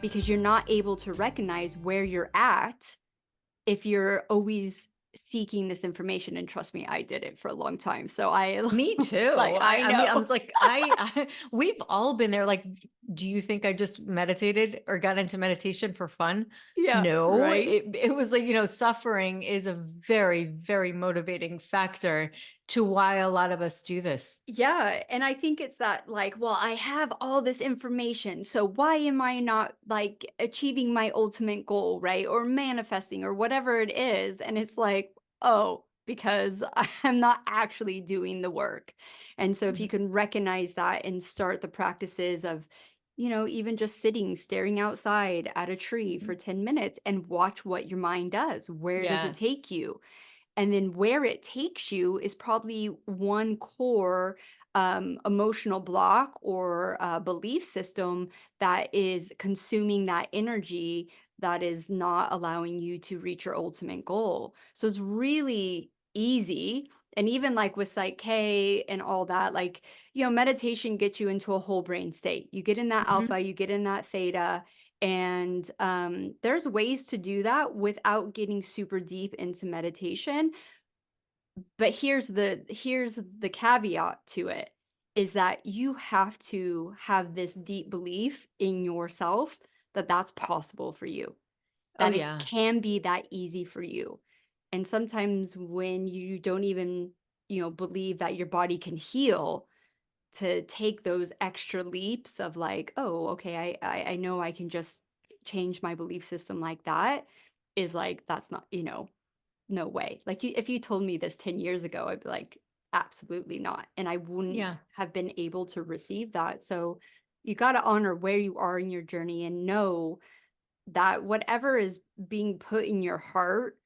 because you're not able to recognize where you're at if you're always seeking this information. And trust me, I did it for a long time. So I Me too. like, I I mean, I'm know. like, we've all been there. Like, do you think I just meditated or got into meditation for fun? Yeah, No, right. it was like, suffering is a very, very motivating factor to why a lot of us do this. Yeah, and I think it's that like, well, I have all this information, so why am I not like achieving my ultimate goal, right? Or manifesting or whatever it is. And it's like, oh, because I'm not actually doing the work. And so if you Mhm. can recognize that and start the practices of, even just sitting, staring outside at a tree for Mhm. 10 minutes and watch what your mind does. Where does it Yes. take you? And then where it takes you is probably one core emotional block or belief system that is consuming that energy that is not allowing you to reach your ultimate goal. So it's really easy. And even like with Psych K and all that, like, meditation gets you into a whole brain state. You get in that Mhm. alpha, you get in that theta, and there's ways to do that without getting super deep into meditation. But here's the caveat to it, is that you have to have this deep belief in yourself that that's possible for you, Oh, that it yeah. can be that easy for you. And sometimes when you don't even, believe that your body can heal, to take those extra leaps of like, "Oh, okay, I know I can just change my belief system like that," is like, that's not, no way. Like, if you told me this 10 years ago, I'd be like, "Absolutely not," and I wouldn't Yeah. have been able to receive that. So, you gotta honor where you are in your journey and know that whatever is being put in your heart,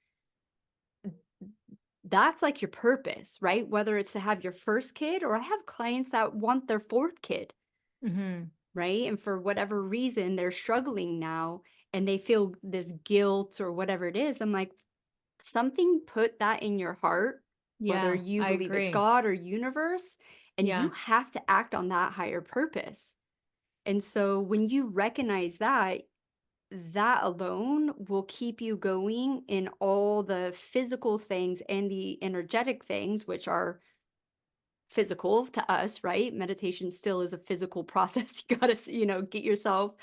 that's like your purpose, right? Whether it's to have your first kid, or I have clients that want their 4th kid, Mhm. right? And for whatever reason, they're struggling now and they feel this guilt or whatever it is. I'm like, something put that in your heart, whether Yeah, you I believe it's agree. God or universe, and you Yeah. have to act on that higher purpose. And so when you recognize that, that alone will keep you going in all the physical things and the energetic things, which are physical to us, right? Meditation still is a physical process. You gotta, get yourself,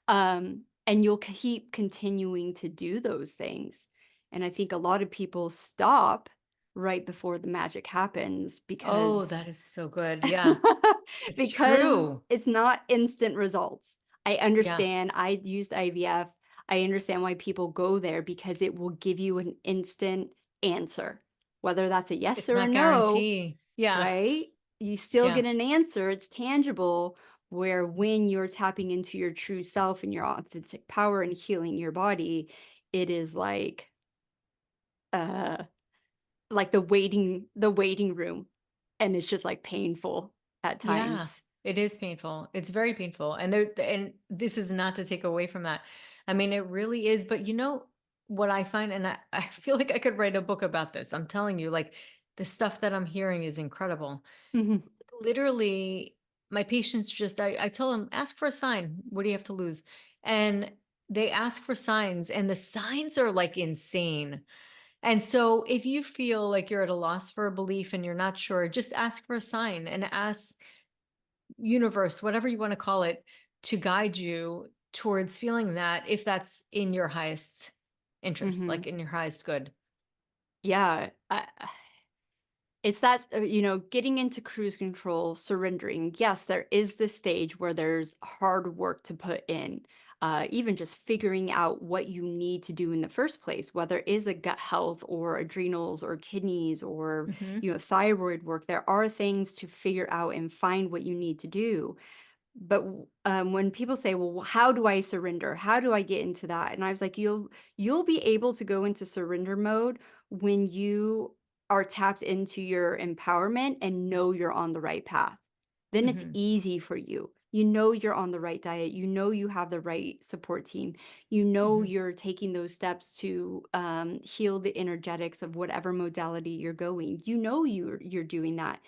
and you'll keep continuing to do those things. And I think a lot of people stop right before the magic happens Oh, because that is so good. Yeah. It's because true. it's not instant results. I Yeah. understand. I used IVF. I understand why people go there because it will give you an instant answer, whether that's a yes It's or a not no. guarantee. Yeah. Right? You still Yeah. get an answer, it's tangible, where when you're tapping into your true self and your authentic power and healing your body, it is uh, like the waiting room, and it's just, like, painful at Yeah. times. It is painful. It's very painful. And this is not to take away from that. I mean, it really is, but what I find, and I feel like I could write a book about this. I'm telling you, like, the stuff that I'm hearing is incredible. Mhm. Literally, my patients just I tell them, ask for a sign. What do you have to lose? And they ask for signs, and the signs are like insane. And so if you feel like you're at a loss for a belief and you're not sure, just ask for a sign and ask universe, whatever you want to call it, to guide you towards feeling that, if that's in your highest interest, like Mhm. in your highest good. Yeah, it's that, getting into cruise control, surrendering. Yes, there is this stage where there's hard work to put in, even just figuring out what you need to do in the first place, whether it is a gut health or adrenals or kidneys or, Hmm. thyroid work. There are things to figure out and find what you need to do. But when people say, "Well, how do I surrender? How do I get into that?" And I was like, "You'll be able to go into surrender mode when you are tapped into your empowerment and know you're on the right path. Then it's Hmm. easy for you. You know you're on the right diet. You know you have the right support team. You know Hmm. you're taking those steps to heal the energetics of whatever modality you're going. You know you're doing that.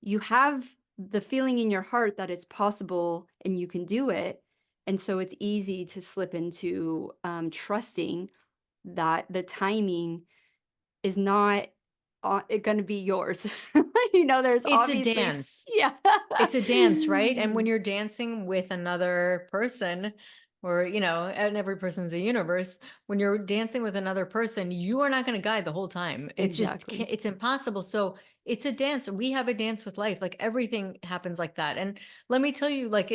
You have the feeling in your heart that it's possible and you can do it, And so it's easy to slip into trusting that the timing is not going to be yours. There's It's a obviously, dance. yeah. It's a dance, right? And when you're dancing with another person, or, and every person's a universe, when you're dancing with another person, you are not going to guide the whole time. It's just, Exactly. it's impossible. So it's a dance. We have a dance with life. Like everything happens like that. And let me tell you, like,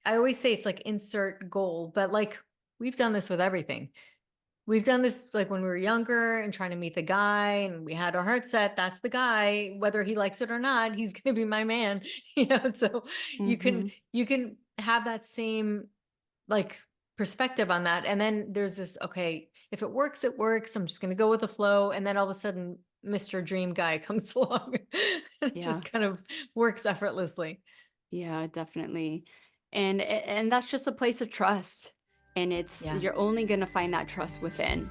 I always say it's like insert goal, but like we've done this with everything. We've done this, like, when we were younger and trying to meet the guy, and we had our heart set, that's the guy, whether he likes it or not, he's gonna be my man, so you can Hmm. you can have that same, like, perspective on that, and then there's this, "Okay, if it works, it works, I'm just gonna go with the flow," and then all of a sudden, Mr. Dream Guy comes along. It Yeah. just kind of works effortlessly. Yeah, definitely. And that's just a place of trust. And Yeah. you're only going to find that trust within.